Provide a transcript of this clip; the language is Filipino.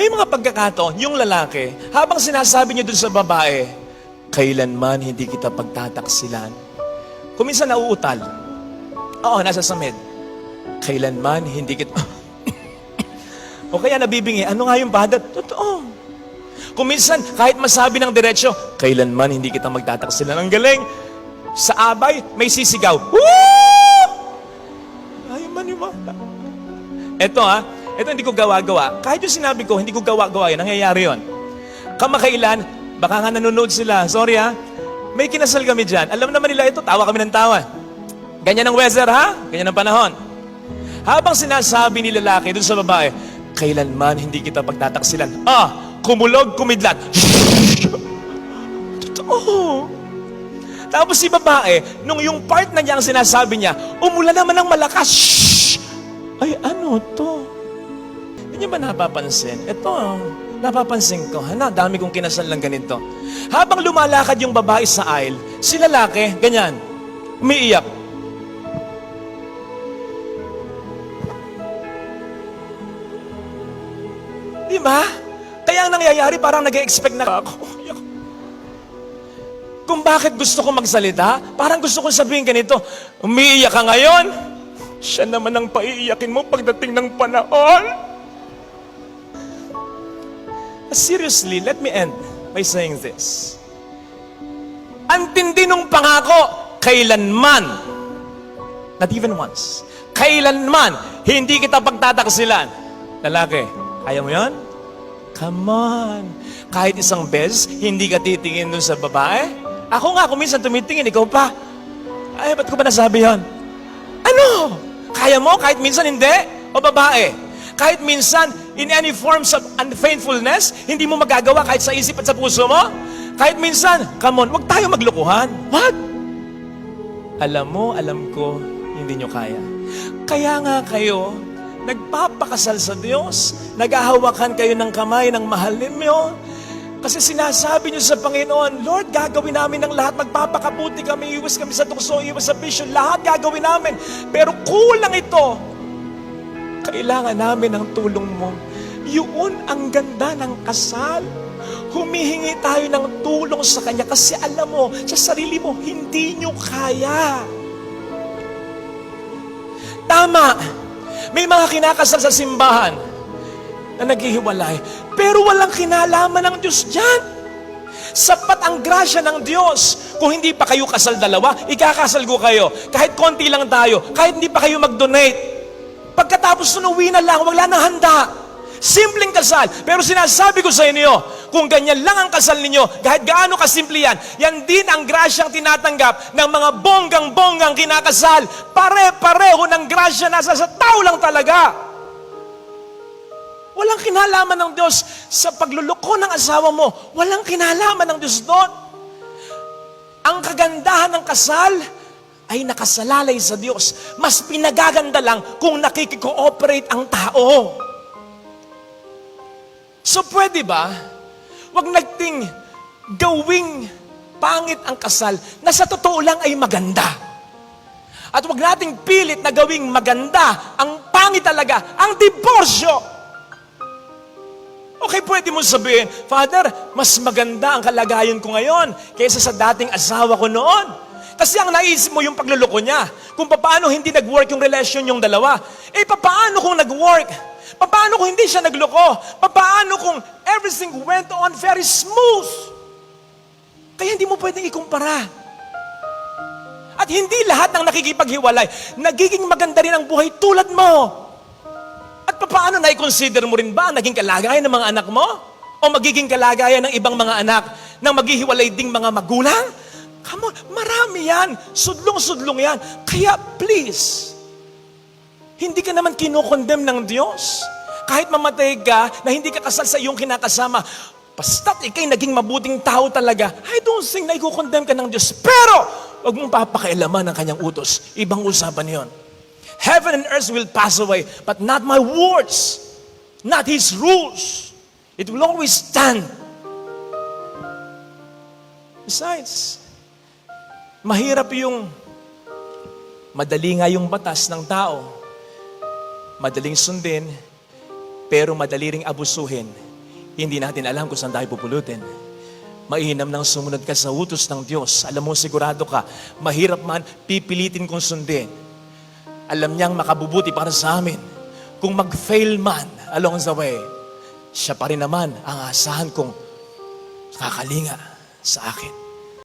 May mga pagkakataon, yung lalaki, habang sinasabi niyo dun sa babae, kailanman hindi kita pagtataksilan. Kuminsan nauutal. Oo, nasa samid. Kailanman hindi kita... o kaya nabibingi, ano nga yung badat? Totoo. Kuminsan, kahit masabi ng diretsyo, kailanman hindi kita magtataksilan. Ang galing. Sa abay, may sisigaw. Woo! Ay, manimata. Ito ito hindi ko gawa-gawa. Kahit yung sinabi ko, hindi ko gawa-gawa yun. Nangyayari yun. Kamakailan, baka nga nanonood sila. Sorry may kinasal kami dyan. Alam naman nila ito, tawa kami ng tawa. Ganyan ang weather ganyan ang panahon. Habang sinasabi ni lalaki dun sa babae, kailanman hindi kita pagtataksilan. Kumulog, kumidlat. Totoo. Tapos si babae, nung yung part na niya ang sinasabi niya, umulan naman ng malakas. Shhh! Ay, ano to? Hindi niyo ba napapansin? Ito, napapansin ko. Dami kong kinasal ng ganito. Habang lumalakad yung babae sa aisle, si lalaki, ganyan, umiiyak. Di ba? Kaya ang nangyayari, parang nag-e-expect na ako. Kung bakit gusto ko magsalita, parang gusto ko sabihin ganito, umiiyak ka ngayon, siya naman ang paiiyakin mo pagdating ng panahon. Seriously, let me end by saying this. Ang tindi nung pangako, kailanman, not even once, kailanman, hindi kita pagtataksilan. Lalaki, ayaw mo yun? Come on. Kahit isang beses, hindi ka titingin dun sa babae? Ako nga, kung minsan tumitingin, ikaw pa. Ay, ba't ko ba nasabi yun? Ano? Kaya mo kahit minsan hindi? O babae? Kahit minsan, in any forms of unfaithfulness, hindi mo magagawa kahit sa isip at sa puso mo? Kahit minsan, come on, huwag tayo maglokohan. What? Alam mo, alam ko, hindi nyo kaya. Kaya nga kayo, nagpapakasal sa Diyos, naghahawakan kayo ng kamay ng mahal ninyo, kasi sinasabi nyo sa Panginoon, Lord, gagawin namin ang lahat, magpapakabuti kami, iwas kami sa tukso, iwas sa bisyo, lahat gagawin namin. Pero kulang ito. Kailangan namin ng tulong mo. Yun ang ganda ng kasal. Humihingi tayo ng tulong sa Kanya kasi alam mo, sa sarili mo, hindi nyo kaya. Tama. May mga kinakasal sa simbahan na naghihiwalay, pero walang kinalaman ng Diyos dyan. Sapat ang grasya ng Diyos. Kung hindi pa kayo kasal dalawa, ikakasal ko kayo. Kahit konti lang tayo, kahit hindi pa kayo mag-donate. Pagkatapos nun, uwi na lang, wala nang handa. Simpleng kasal. Pero sinasabi ko sa inyo, kung ganyan lang ang kasal ninyo, kahit gaano kasimple yan, yan din ang grasyang tinatanggap ng mga bonggang-bonggang kinakasal. Pare-pareho ng grasya, nasa sa tao lang talaga. Walang kinalaman ng Diyos sa pagluloko ng asawa mo. Walang kinalaman ng Diyos doon. Ang kagandahan ng kasal ay nakasalalay sa Diyos. Mas pinagaganda lang kung nakikikooperate ang tao. So pwede ba, wag nating gawing pangit ang kasal na sa totoo lang ay maganda. At wag nating pilit na gawing maganda, ang pangit talaga, ang diborsyo. Okay, pwede mo sabihin, Father, mas maganda ang kalagayan ko ngayon kaysa sa dating asawa ko noon. Kasi ang naisip mo yung pagluloko niya. Kung paano hindi nag-work yung relasyon yung dalawa. Paano kung nag-work? Paano kung hindi siya nagloko? Paano kung everything went on very smooth? Kaya hindi mo pwedeng ikumpara. At hindi lahat ng nakikipaghiwalay, nagiging maganda rin ang buhay tulad mo. At paano na-consider mo rin ba ang naging kalagayan ng mga anak mo? O magiging kalagayan ng ibang mga anak na maghihiwalay ding mga magulang? Come on, marami yan. Sudlong-sudlong yan. Kaya please, hindi ka naman kinokondem ng Diyos. Kahit mamatay ka na hindi ka kasal sa iyong kinakasama, basta't ikay naging mabuting tao talaga, I don't think na ikokondem ka ng Diyos. Pero, huwag mong papakailaman ang kanyang utos. Ibang usapan yon. Heaven and earth will pass away, but not my words, not His rules. It will always stand. Besides, mahirap yung madali nga yung batas ng tao. Madaling sundin, pero madali ring abusuhin. Hindi natin alam kung saan tayo pupulutin. Mainam nang sumunod ka sa utos ng Diyos. Alam mo, sigurado ka, mahirap man, pipilitin kong sundin. Alam niyang makabubuti para sa amin. Kung mag-fail man along the way, siya pa rin naman ang asahan kong kakalinga sa akin.